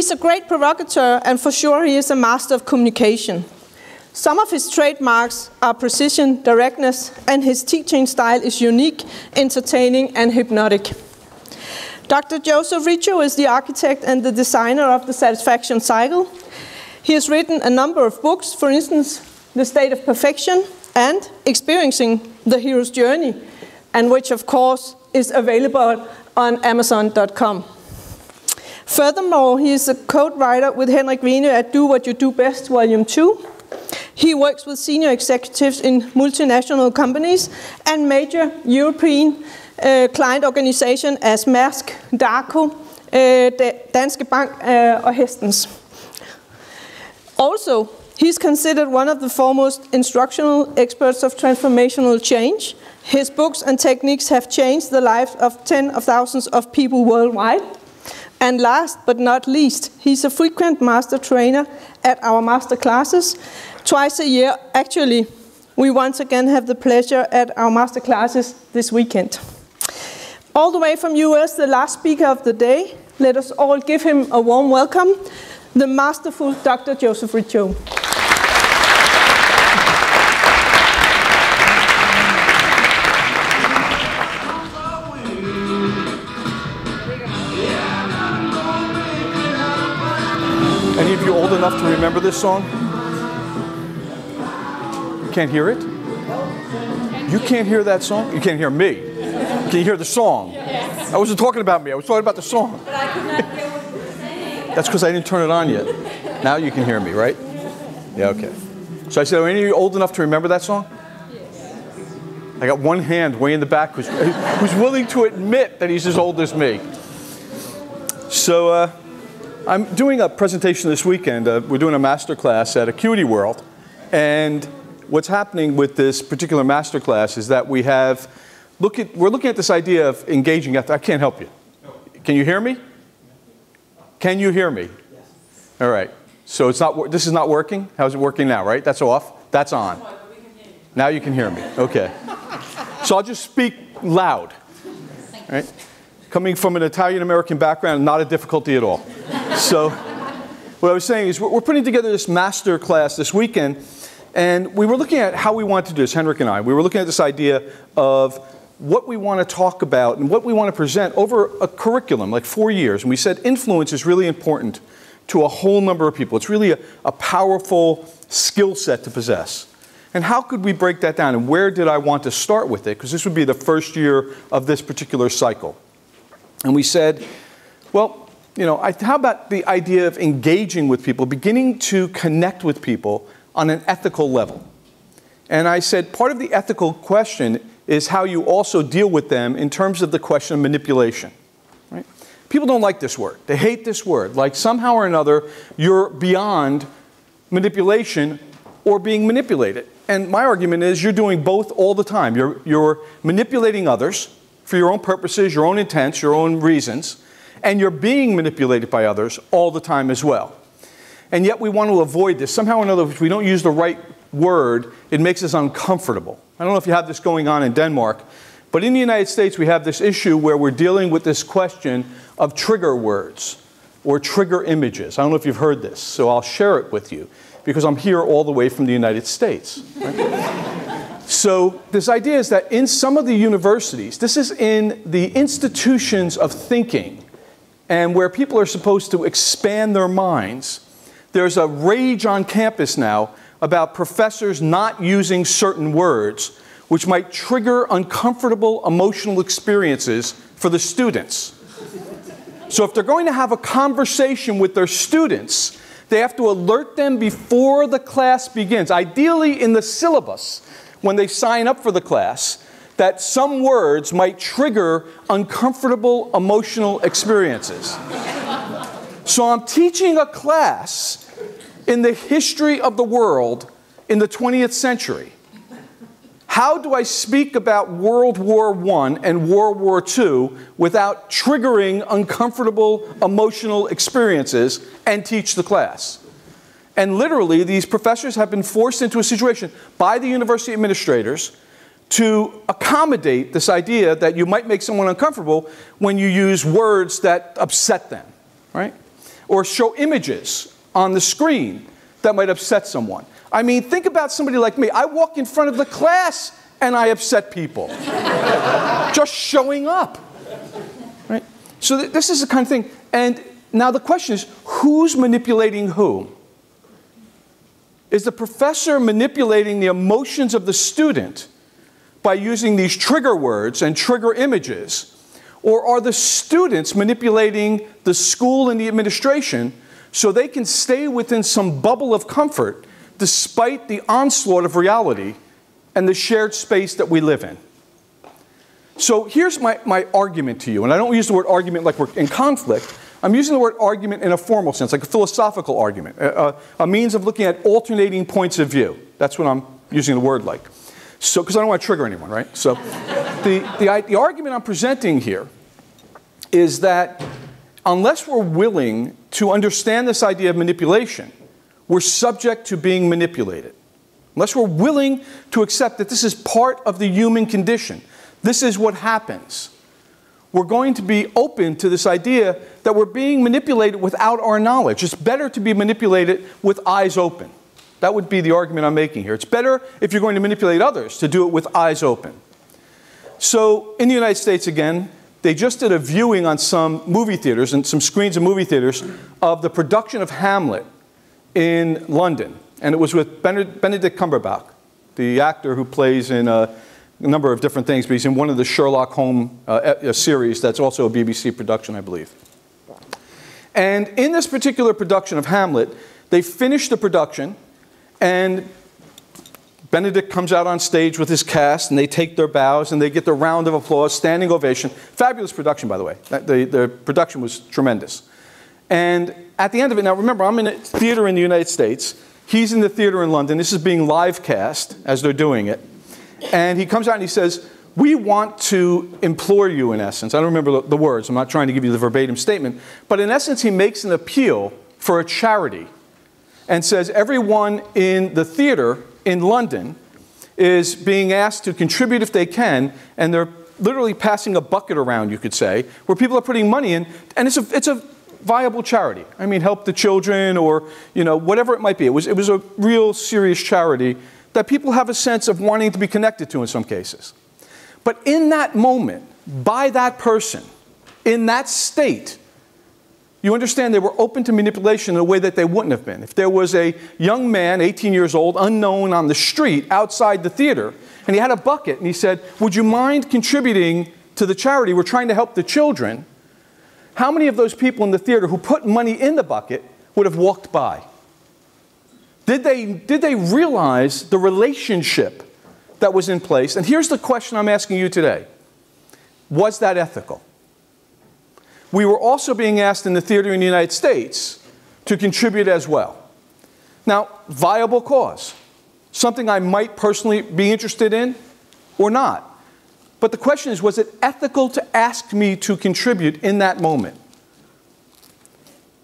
He's a great provocateur, and for sure he is a master of communication. Some of his trademarks are precision, directness, and his teaching style is unique, entertaining, and hypnotic. Dr. Joseph Riggio is the architect and the designer of the satisfaction cycle. He has written a number of books, for instance, The State of Perfection and Experiencing the Hero's Journey, and which, of course, is available on Amazon.com. Furthermore, he is a code writer with Henrik Wiener at Do What You Do Best, Volume 2. He works with senior executives in multinational companies and major European client organizations as Maersk, Darco, Danske Bank og Hestens. Also, he's considered one of the foremost instructional experts of transformational change. His books and techniques have changed the lives of tens of thousands of people worldwide. And last but not least, he's a frequent master trainer at our master classes twice a year. Actually, we once again have the pleasure at our master classes this weekend. All the way from US, the last speaker of the day, let us all give him a warm welcome, the masterful Dr. Joseph Riggio. Any of you old enough to remember this song? You can't hear it? You can't hear that song? You can't hear me. Can you hear the song? Yes. I wasn't talking about me. I was talking about the song. But I could not hear what you were saying. That's because I didn't turn it on yet. Now you can hear me, right? Yeah, okay. So I said, are any of you old enough to remember that song? Yes. I got one hand way in the back who's willing to admit that he's as old as me. So I'm doing a presentation this weekend. We're doing a master class at Acuity World. And what's happening with this particular master class is that we're looking at this idea of engaging. I can't help you. Can you hear me? Can you hear me? Yes. All right. So this is not working? How's it working now, right? That's off. That's on. Now you can hear me. Okay. So I'll just speak loud. All right? Coming from an Italian-American background, not a difficulty at all. So what I was saying is we're putting together this master class this weekend, and we were looking at how we want to do this, Henrik and I. We were looking at this idea of what we want to talk about and what we want to present over a curriculum, like 4 years. And we said influence is really important to a whole number of people. It's really a powerful skill set to possess. And how could we break that down? And where did I want to start with it? Because this would be the first year of this particular cycle. And we said, well, you know, how about the idea of engaging with people, beginning to connect with people on an ethical level? And I said part of the ethical question is how you also deal with them in terms of the question of manipulation. Right? People don't like this word. They hate this word. Like somehow or another, you're beyond manipulation or being manipulated. And my argument is you're doing both all the time. You're manipulating others for your own purposes, your own intents, your own reasons, and you're being manipulated by others all the time as well. And yet we want to avoid this. Somehow or another, if we don't use the right word, it makes us uncomfortable. I don't know if you have this going on in Denmark, but in the United States we have this issue where we're dealing with this question of trigger words or trigger images. I don't know if you've heard this, so I'll share it with you because I'm here all the way from the United States. Right? So this idea is that in some of the universities, this is in the institutions of thinking and where people are supposed to expand their minds, there's a rage on campus now about professors not using certain words which might trigger uncomfortable emotional experiences for the students. So if they're going to have a conversation with their students, they have to alert them before the class begins, ideally in the syllabus, when they sign up for the class, that some words might trigger uncomfortable emotional experiences. So I'm teaching a class in the history of the world in the 20th century. How do I speak about World War I and World War II without triggering uncomfortable emotional experiences and teach the class? And literally, these professors have been forced into a situation by the university administrators to accommodate this idea that you might make someone uncomfortable when you use words that upset them, right? or show images on the screen that might upset someone. I mean, think about somebody like me. I walk in front of the class and I upset people. Just showing up. Right? So this is the kind of thing. And now the question is, who's manipulating who? Is the professor manipulating the emotions of the student by using these trigger words and trigger images? Or are the students manipulating the school and the administration so they can stay within some bubble of comfort despite the onslaught of reality and the shared space that we live in? So here's my argument to you, and I don't use the word argument like we're in conflict. I'm using the word argument in a formal sense, like a philosophical argument, a means of looking at alternating points of view. That's what I'm using the word like. So, because I don't want to trigger anyone, right? So the argument I'm presenting here is that unless we're willing to understand this idea of manipulation, we're subject to being manipulated. Unless we're willing to accept that this is part of the human condition, this is what happens, we're going to be open to this idea that we're being manipulated without our knowledge. It's better to be manipulated with eyes open. That would be the argument I'm making here. It's better, if you're going to manipulate others, to do it with eyes open. So in the United States, again, they just did a viewing on some movie theaters and some screens of movie theaters of the production of Hamlet in London. And it was with Benedict Cumberbatch, the actor who plays in a number of different things, but he's in one of the Sherlock Holmes series that's also a BBC production, I believe. And in this particular production of Hamlet, they finished the production, and Benedict comes out on stage with his cast, and they take their bows, and they get the round of applause, standing ovation. Fabulous production, by the way. The production was tremendous. And at the end of it, now remember, I'm in a theater in the United States. He's in the theater in London. This is being live cast as they're doing it. And he comes out and he says, we want to implore you, in essence. I don't remember the words. I'm not trying to give you the verbatim statement. But in essence, he makes an appeal for a charity and says everyone in the theater in London is being asked to contribute if they can, and they're literally passing a bucket around, you could say, where people are putting money in, and it's a viable charity. I mean, help the children, or whatever it might be. It was a real serious charity that people have a sense of wanting to be connected to in some cases. But in that moment, by that person, in that state, you understand they were open to manipulation in a way that they wouldn't have been. If there was a young man, 18 years old, unknown on the street outside the theater, and he had a bucket, and he said, would you mind contributing to the charity? We're trying to help the children. How many of those people in the theater who put money in the bucket would have walked by? Did they realize the relationship that was in place? And here's the question I'm asking you today. Was that ethical? We were also being asked in the theater in the United States to contribute as well. Now, viable cause. Something I might personally be interested in or not. But the question is, was it ethical to ask me to contribute in that moment?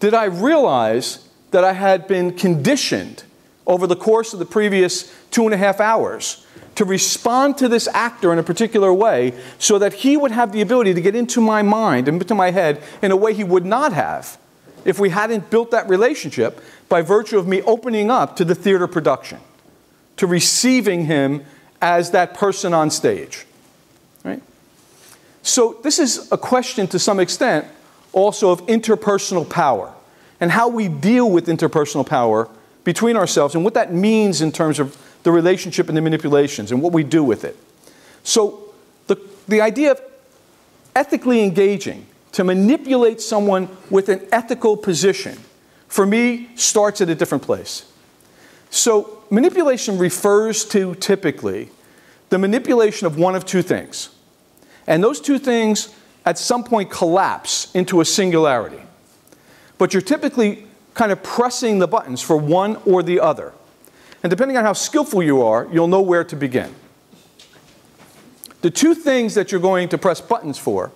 Did I realize that I had been conditioned over the course of the previous 2.5 hours to respond to this actor in a particular way so that he would have the ability to get into my mind and into my head in a way he would not have if we hadn't built that relationship by virtue of me opening up to the theater production, to receiving him as that person on stage, right? So this is a question to some extent also of interpersonal power and how we deal with interpersonal power between ourselves and what that means in terms of the relationship and the manipulations and what we do with it. So the idea of ethically engaging to manipulate someone with an ethical position, for me, starts at a different place. So manipulation refers to, typically, the manipulation of one of two things. And those two things, at some point, collapse into a singularity. But you're typically kind of pressing the buttons for one or the other. And depending on how skillful you are, you'll know where to begin. The two things that you're going to press buttons for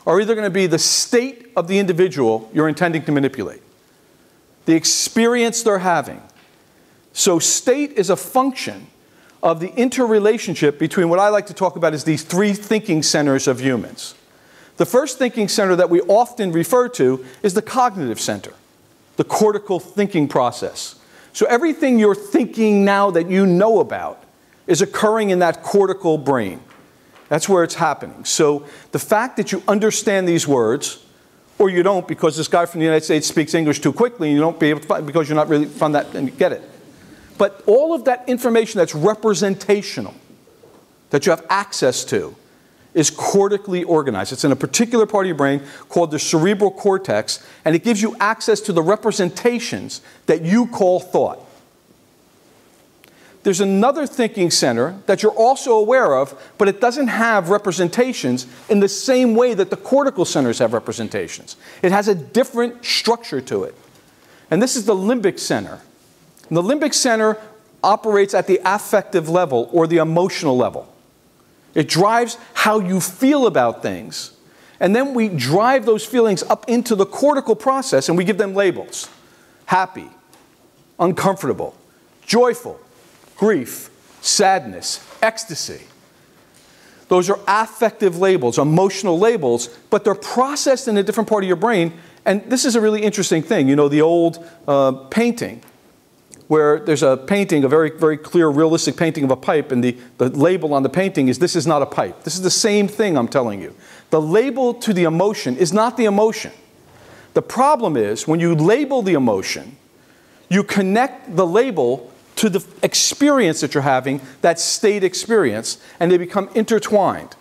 are either going to be the state of the individual you're intending to manipulate, the experience they're having. So state is a function of the interrelationship between what I like to talk about as these three thinking centers of humans. The first thinking center that we often refer to is the cognitive center. the cortical thinking process. So everything you're thinking now that you know about is occurring in that cortical brain. That's where it's happening. So the fact that you understand these words, or you don't because this guy from the United States speaks English too quickly and you don't be able to find, because you're not really from that and you get it. But all of that information that's representational, that you have access to, is cortically organized. It's in a particular part of your brain called the cerebral cortex, and it gives you access to the representations that you call thought. There's another thinking center that you're also aware of, but it doesn't have representations in the same way that the cortical centers have representations. It has a different structure to it. And this is the limbic center. And the limbic center operates at the affective level or the emotional level. It drives how you feel about things. And then we drive those feelings up into the cortical process and we give them labels. Happy, uncomfortable, joyful, grief, sadness, ecstasy. Those are affective labels, emotional labels, but they're processed in a different part of your brain. And this is a really interesting thing. You know, the old painting, where there's a painting, a very, very clear, realistic painting of a pipe, and the label on the painting is, "This is not a pipe." This is the same thing I'm telling you. The label to the emotion is not the emotion. The problem is, when you label the emotion, you connect the label to the experience that you're having, that state experience, and they become intertwined.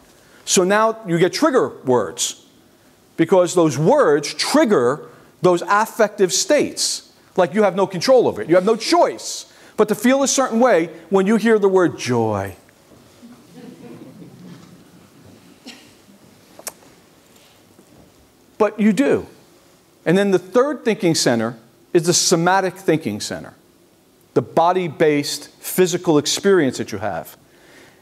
So now you get trigger words, because those words trigger those affective states. Like you have no control over it. You have no choice but to feel a certain way when you hear the word joy. But you do. And then the third thinking center is the somatic thinking center, the body-based physical experience that you have.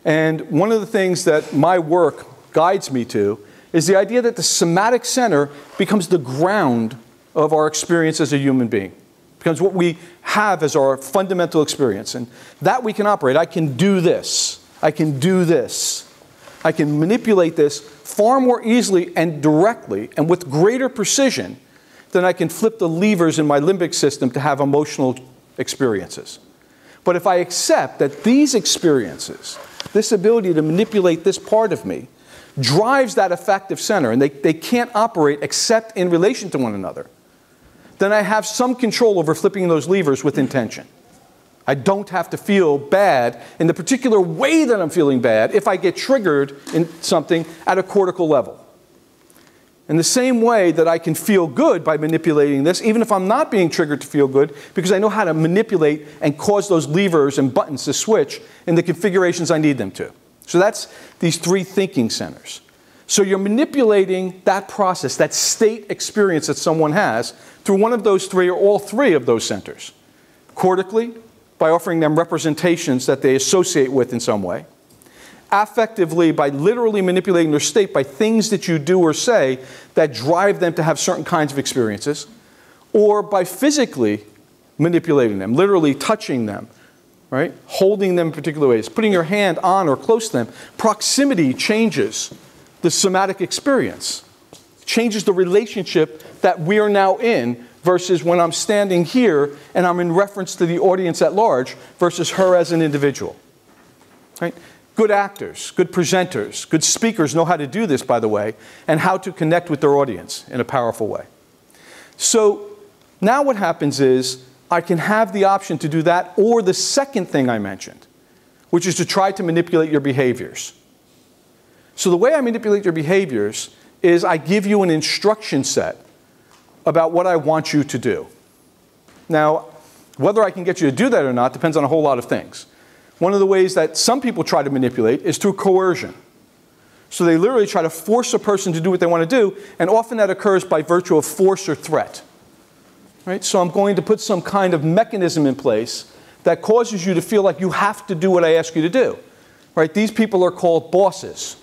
And one of the things that my work guides me to is the idea that the somatic center becomes the ground of our experience as a human being. Becomes what we have as our fundamental experience. And that we can operate. I can do this. I can do this. I can manipulate this far more easily and directly and with greater precision than I can flip the levers in my limbic system to have emotional experiences. But if I accept that these experiences, this ability to manipulate this part of me, drives that affective center, and they can't operate except in relation to one another, then I have some control over flipping those levers with intention. I don't have to feel bad in the particular way that I'm feeling bad if I get triggered in something at a cortical level. In the same way that I can feel good by manipulating this, even if I'm not being triggered to feel good, because I know how to manipulate and cause those levers and buttons to switch in the configurations I need them to. So that's these three thinking centers. So you're manipulating that process, that state experience that someone has, through one of those three or all three of those centers. Cortically, by offering them representations that they associate with in some way. Affectively, by literally manipulating their state by things that you do or say that drive them to have certain kinds of experiences. Or by physically manipulating them, literally touching them, right? Holding them in particular ways, putting your hand on or close to them. Proximity changes the somatic experience, changes the relationship that we are now in versus when I'm standing here and I'm in reference to the audience at large versus her as an individual. Right? Good actors, good presenters, good speakers know how to do this, by the way, and how to connect with their audience in a powerful way. So now what happens is I can have the option to do that or the second thing I mentioned, which is to try to manipulate your behaviors. So the way I manipulate your behaviors is I give you an instruction set about what I want you to do. Now, whether I can get you to do that or not depends on a whole lot of things. One of the ways that some people try to manipulate is through coercion. So they literally try to force a person to do what they want to do, and often that occurs by virtue of force or threat. Right? So I'm going to put some kind of mechanism in place that causes you to feel like you have to do what I ask you to do. Right? These people are called bosses.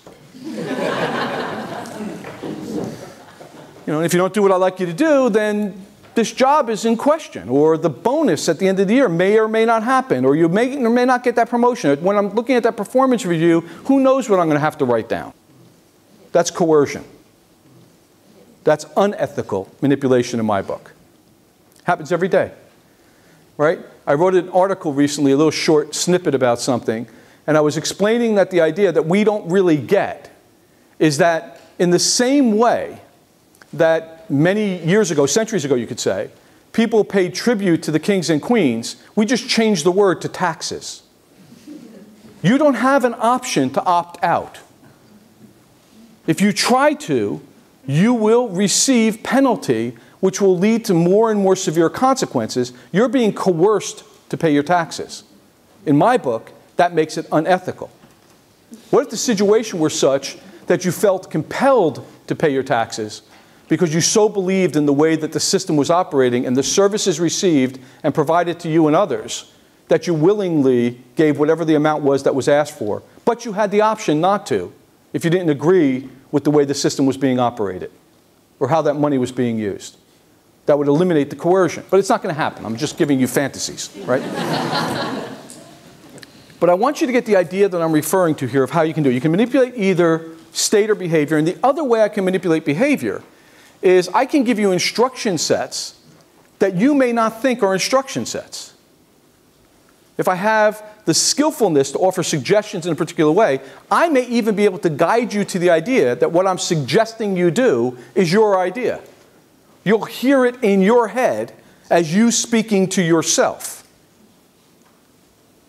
You know, if you don't do what I like you to do, then this job is in question, or the bonus at the end of the year may or may not happen, or you may or may not get that promotion. When I'm looking at that performance review, who knows what I'm going to have to write down? That's coercion. That's unethical manipulation in my book. Happens every day, right? I wrote an article recently, a little short snippet about something, and I was explaining that the idea that we don't really get is that in the same way that many years ago, centuries ago you could say, people paid tribute to the kings and queens, we just changed the word to taxes. You don't have an option to opt out. If you try to, you will receive penalty, which will lead to more and more severe consequences. You're being coerced to pay your taxes. In my book, that makes it unethical. What if the situation were such that you felt compelled to pay your taxes because you so believed in the way that the system was operating and the services received and provided to you and others that you willingly gave whatever the amount was that was asked for, but you had the option not to if you didn't agree with the way the system was being operated or how that money was being used? That would eliminate the coercion. But it's not going to happen. I'm just giving you fantasies, right? But I want you to get the idea that I'm referring to here of how you can do it. You can manipulate either state or behavior. And the other way I can manipulate behavior is I can give you instruction sets that you may not think are instruction sets. If I have the skillfulness to offer suggestions in a particular way, I may even be able to guide you to the idea that what I'm suggesting you do is your idea. You'll hear it in your head as you speaking to yourself.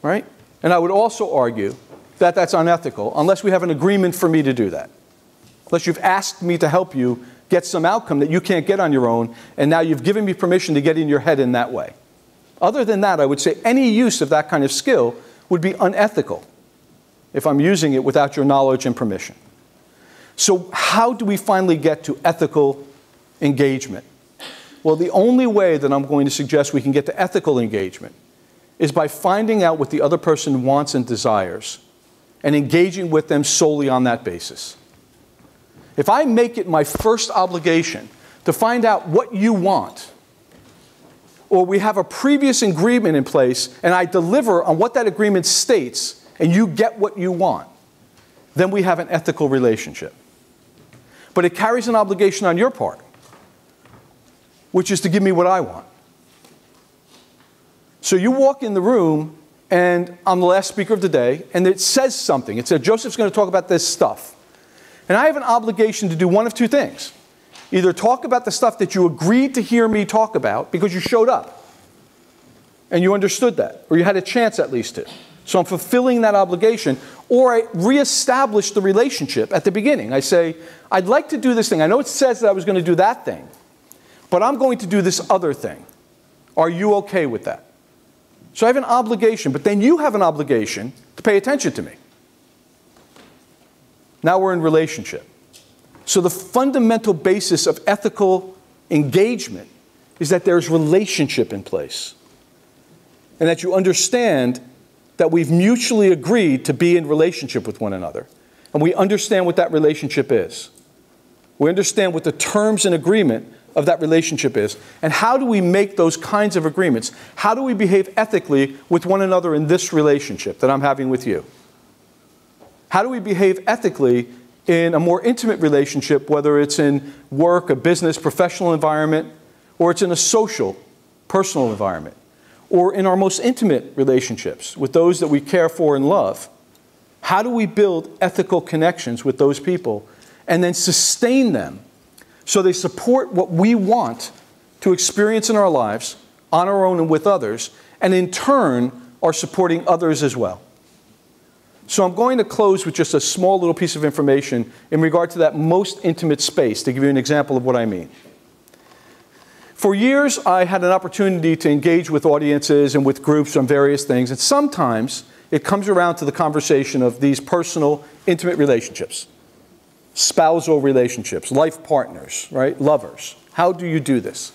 Right? And I would also argue that that's unethical unless we have an agreement for me to do that. Unless you've asked me to help you get some outcome that you can't get on your own, and now you've given me permission to get in your head in that way. Other than that, I would say any use of that kind of skill would be unethical if I'm using it without your knowledge and permission. So how do we finally get to ethical engagement? Well, the only way that I'm going to suggest we can get to ethical engagement is by finding out what the other person wants and desires and engaging with them solely on that basis. If I make it my first obligation to find out what you want, or we have a previous agreement in place and I deliver on what that agreement states and you get what you want, then we have an ethical relationship. But it carries an obligation on your part, which is to give me what I want. So you walk in the room and I'm the last speaker of the day and it says something. It says, Joseph's going to talk about this stuff. And I have an obligation to do one of two things. Either talk about the stuff that you agreed to hear me talk about because you showed up and you understood that, or you had a chance at least to. So I'm fulfilling that obligation, or I reestablish the relationship at the beginning. I say, I'd like to do this thing. I know it says that I was going to do that thing, but I'm going to do this other thing. Are you okay with that? So I have an obligation, but then you have an obligation to pay attention to me. Now we're in relationship. So the fundamental basis of ethical engagement is that there's relationship in place. And that you understand that we've mutually agreed to be in relationship with one another. And we understand what that relationship is. We understand what the terms and agreement of that relationship is. And how do we make those kinds of agreements? How do we behave ethically with one another in this relationship that I'm having with you? How do we behave ethically in a more intimate relationship, whether it's in work, a business, professional environment, or it's in a social, personal environment, or in our most intimate relationships with those that we care for and love? How do we build ethical connections with those people and then sustain them so they support what we want to experience in our lives, on our own and with others, and in turn are supporting others as well? So I'm going to close with just a small little piece of information in regard to that most intimate space, to give you an example of what I mean. For years, I had an opportunity to engage with audiences and with groups on various things, and sometimes it comes around to the conversation of these personal, intimate relationships, spousal relationships, life partners, right? Lovers. How do you do this?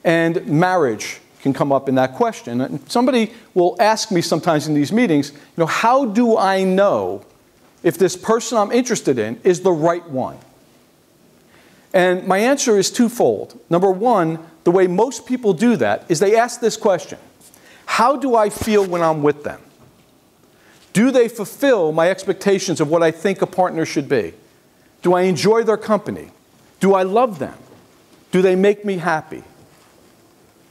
And marriage can come up in that question. And somebody will ask me sometimes in these meetings, how do I know if this person I'm interested in is the right one? And my answer is twofold. Number one, the way most people do that is they ask this question: how do I feel when I'm with them? Do they fulfill my expectations of what I think a partner should be? Do I enjoy their company? Do I love them? Do they make me happy?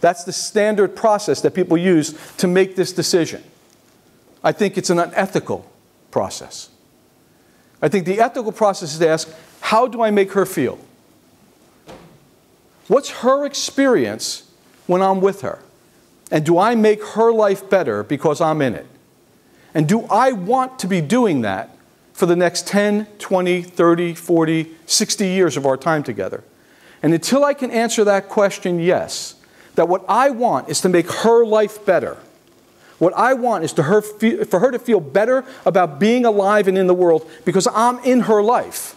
That's the standard process that people use to make this decision. I think it's an unethical process. I think the ethical process is to ask, how do I make her feel? What's her experience when I'm with her? And do I make her life better because I'm in it? And do I want to be doing that for the next 10, 20, 30, 40, 60 years of our time together? And until I can answer that question, yes, that what I want is to make her life better. What I want is for her to feel better about being alive and in the world because I'm in her life.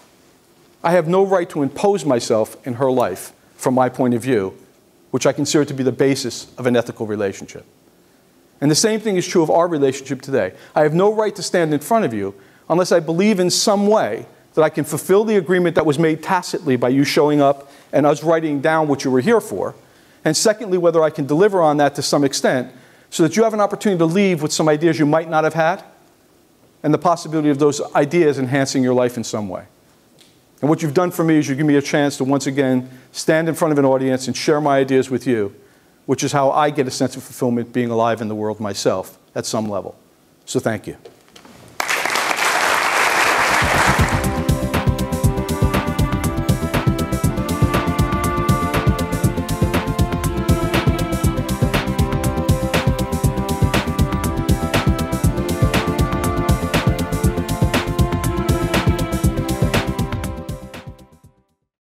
I have no right to impose myself in her life from my point of view, which I consider to be the basis of an ethical relationship. And the same thing is true of our relationship today. I have no right to stand in front of you unless I believe in some way that I can fulfill the agreement that was made tacitly by you showing up and us writing down what you were here for. And secondly, whether I can deliver on that to some extent so that you have an opportunity to leave with some ideas you might not have had and the possibility of those ideas enhancing your life in some way. And what you've done for me is you give me a chance to once again stand in front of an audience and share my ideas with you, which is how I get a sense of fulfillment being alive in the world myself at some level. So thank you.